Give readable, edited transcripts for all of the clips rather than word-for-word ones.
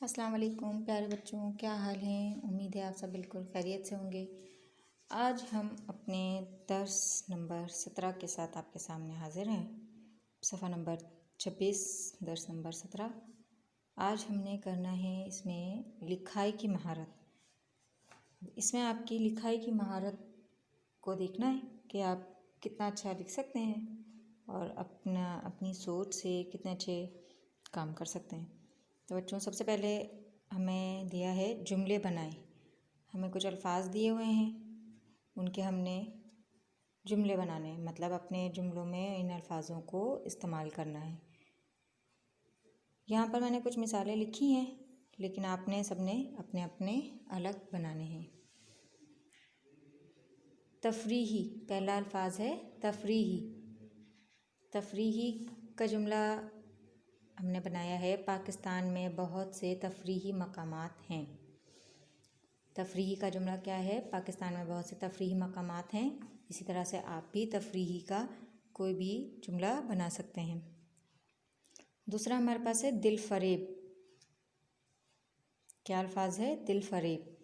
अस्सलाम वालेकुम प्यारे बच्चों, क्या हाल है। उम्मीद है आप सब बिल्कुल खैरियत से होंगे। आज हम अपने दर्स नंबर 17 के साथ आपके सामने हाजिर हैं। सफ़ा नंबर 26, दर्स नंबर 17। आज हमने करना है इसमें लिखाई की महारत। इसमें आपकी लिखाई की महारत को देखना है कि आप कितना अच्छा लिख सकते हैं और अपनी सोच से कितने अच्छे काम कर सकते हैं। तो बच्चों, सबसे पहले हमें दिया है जुमले बनाएं। हमें कुछ अल्फाज दिए हुए हैं, उनके हमने जुमले बनाने हैं, मतलब अपने जुमलों में इन अल्फाजों को इस्तेमाल करना है। यहाँ पर मैंने कुछ मिसालें लिखी हैं, लेकिन आपने सबने अपने अपने अलग बनाने हैं। तफरीही पहला अल्फाज है तफरीही। तफरीही का जुमला हमने बनाया है, पाकिस्तान में बहुत से तफरीही मकामात हैं। तफरीही का जुमला क्या है? पाकिस्तान में बहुत से तफरीही मकामात हैं। इसी तरह से आप भी तफरीही का कोई भी जुमला बना सकते हैं। दूसरा हमारे पास है दिल फरेब। क्या अल्फाज है? दिल फरेब।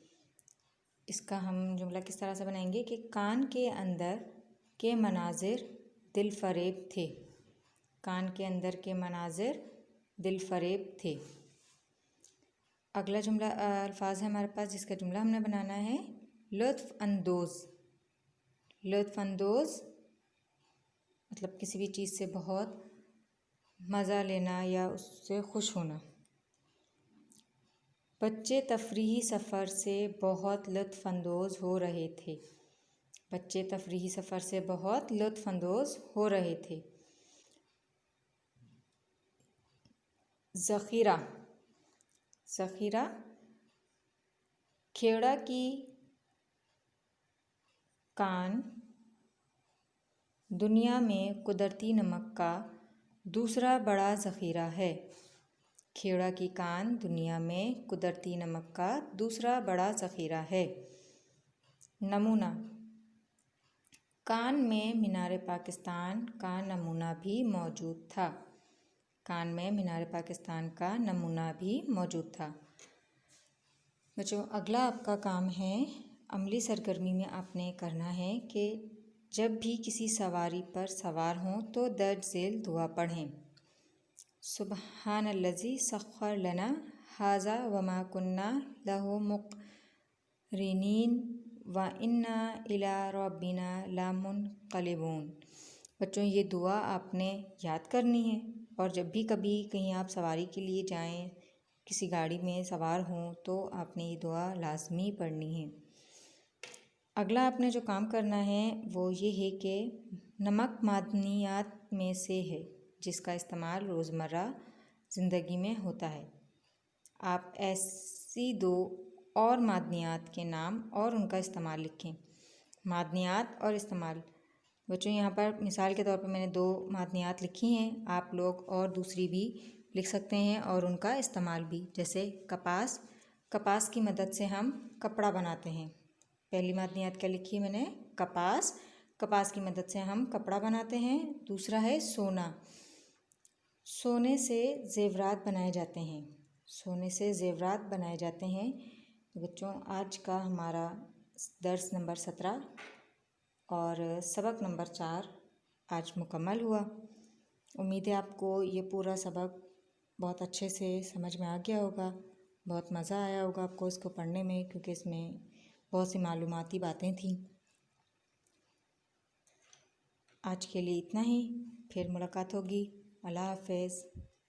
इसका हम जुमला किस तरह से बनाएंगे कि कान के अंदर के मनाजिर दिल फरेब थे। कान के अंदर के मनाजिर दिल फरेब थे। अगला जुमला अल्फाज है हमारे पास, जिसका जुमला हमने बनाना है लुत्फ़ अंदोज़। लुत्फ़ अंदोज़ मतलब किसी भी चीज़ से बहुत मज़ा लेना या उससे खुश होना। बच्चे तफरीही सफ़र से बहुत लुत्फ़ अंदोज़ हो रहे थे। बच्चे तफरीही सफ़र से बहुत लुत्फ़ अंदोज़ हो रहे थे। ज़ख़ीरा। ज़ख़ीरा खेड़ा की कान दुनिया में कुदरती नमक का दूसरा बड़ा ज़ख़ीरा है। खेड़ा की कान दुनिया में कुदरती नमक का दूसरा बड़ा ज़ख़ीरा है। नमूना कान में मीनार पाकिस्तान का नमूना भी मौजूद था। कान में मीनार पाकिस्तान का नमूना भी मौजूद था। बच्चों, अगला आपका काम है, अमली सरगर्मी में आपने करना है कि जब भी किसी सवारी पर सवार हों तो दर्ज झेल दुआ पढ़ें। सुबहानल्लज़ी सख्खर लना हाज़ा वमा कुन्ना लहु मुक़रिनीन व इन्ना इला रब्बिना लामुनक़लिबून। बच्चों, ये दुआ आपने याद करनी है और जब भी कभी कहीं आप सवारी के लिए जाएं, किसी गाड़ी में सवार हों, तो आपने ये दुआ लाजमी पढ़नी है। अगला आपने जो काम करना है वो ये है कि नमक मादनियात में से है, जिसका इस्तेमाल रोज़मर्रा ज़िंदगी में होता है। आप ऐसी दो और मादनियात के नाम और उनका इस्तेमाल लिखें। मादनियात और इस्तेमाल। बच्चों, यहाँ पर मिसाल के तौर पर मैंने 2 मादनियात लिखी हैं, आप लोग और दूसरी भी लिख सकते हैं और उनका इस्तेमाल भी। जैसे कपास। कपास की मदद से हम कपड़ा बनाते हैं। पहली मादनियात क्या लिखी है मैंने? कपास। कपास की मदद से हम कपड़ा बनाते हैं। दूसरा है सोना। सोने से ज़ेवरात बनाए जाते हैं। सोने से ज़ेवरात बनाए जाते हैं। तो बच्चों, आज का हमारा दर्स नंबर 17 और सबक नंबर 4 आज मुकम्मल हुआ। उम्मीद है आपको ये पूरा सबक बहुत अच्छे से समझ में आ गया होगा। बहुत मज़ा आया होगा आपको इसको पढ़ने में, क्योंकि इसमें बहुत सी मालूमाती बातें थीं। आज के लिए इतना ही, फिर मुलाकात होगी। अल्लाह हाफ़िज़।